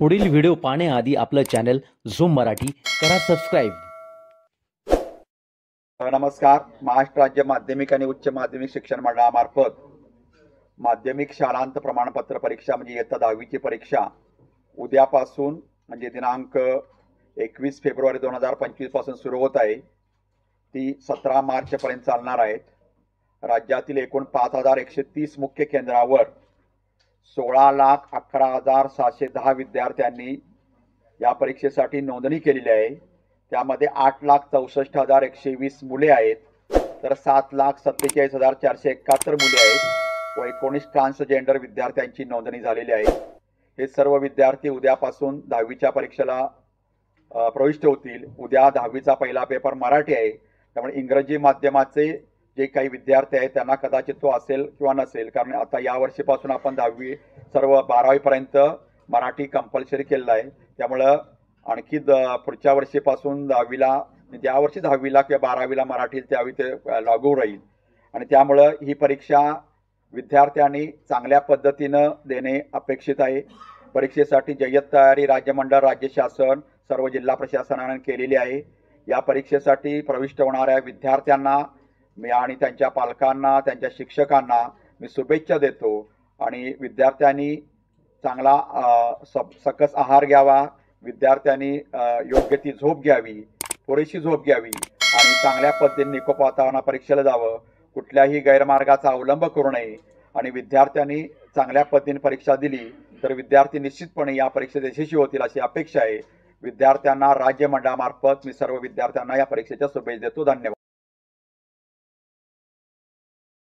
पुढील व्हिडिओ पाहण्याआधी आपलं चॅनल झूम मराठी करा सबस्क्राइब। नमस्कार। महाराष्ट्र राज्य माध्यमिक आणि उच्च माध्यमिक शिक्षण मंडळामार्फत माध्यमिक शालांत प्रमाणपत्र परीक्षा म्हणजे इयत्ता 10वीची परीक्षा उद्यापासून म्हणजे दिनांक 21 फेब्रुवारी 2025 पासून सुरू होत आहे। ती 17 मार्च पर्यंत चालणार आहे। राज्यातील एकूण 5130 मुख्य केंद्रावर 16,11,710 विद्यार्थ्यांनी या परीक्षेसाठी नोंदणी केलेली आहे। त्यामध्ये 8,64,120 मुले आहेत, तर 7,47,471 मुले आहेत व 19 ट्रान्सजेंडर विद्यार्थ्यांची नोंदणी झालेली आहे। हे सर्व विद्यार्थी उद्यापासून 10वीच्या परीक्षेला प्रविष्ट होतील। उद्या 10वीचा पहिला पेपर मराठी आहे, त्यामुळे इंग्रजी माध्यमाचे जे काही विद्यार्थी आहेत त्यांना कदाचित तो असेल किंवा नसेल, कारण आता या वर्षीपासून आपण 10वी सर्व 12वी पर्यंत मराठी कंपल्सरी केलेलं आहे। त्यामुळे आणखी पुढच्या वर्षीपासून 10वीला म्हणजे या वर्षी 10वीला किंवा 12वीला मराठी त्यावेळी ते लागू राहील आणि त्यामुळे ही परीक्षा विद्यार्थ्यांनी चांगल्या पद्धतीने देणे अपेक्षित आहे। परीक्षेसाठी जय्यत तयारी राज्य मंडळ, राज्य शासन, सर्व जिल्हा प्रशासनाने केलेली आहे। या परीक्षेसाठी प्रविष्ट होणाऱ्या विद्यार्थ्यांना मी आणि त्यांच्या पालकांना, त्यांच्या शिक्षकांना मी शुभेच्छा देतो आणि विद्यार्थ्यांनी चांगला सकस आहार घ्यावा, विद्यार्थ्यांनी योग्य ती झोप घ्यावी, पुरेशी झोप घ्यावी आणि चांगल्या पद्धतीने निकोप वातावरणात परीक्षेला जावं। कुठल्याही गैरमार्गाचा अवलंब करू नये आणि विद्यार्थ्यांनी चांगल्या पद्धतीने परीक्षा दिली तर विद्यार्थी निश्चितपणे या परीक्षेत यशस्वी होतील अशी अपेक्षा आहे। विद्यार्थ्यांना राज्य मंडळामार्फत मी सर्व विद्यार्थ्यांना या परीक्षेच्या शुभेच्छा देतो। धन्यवाद।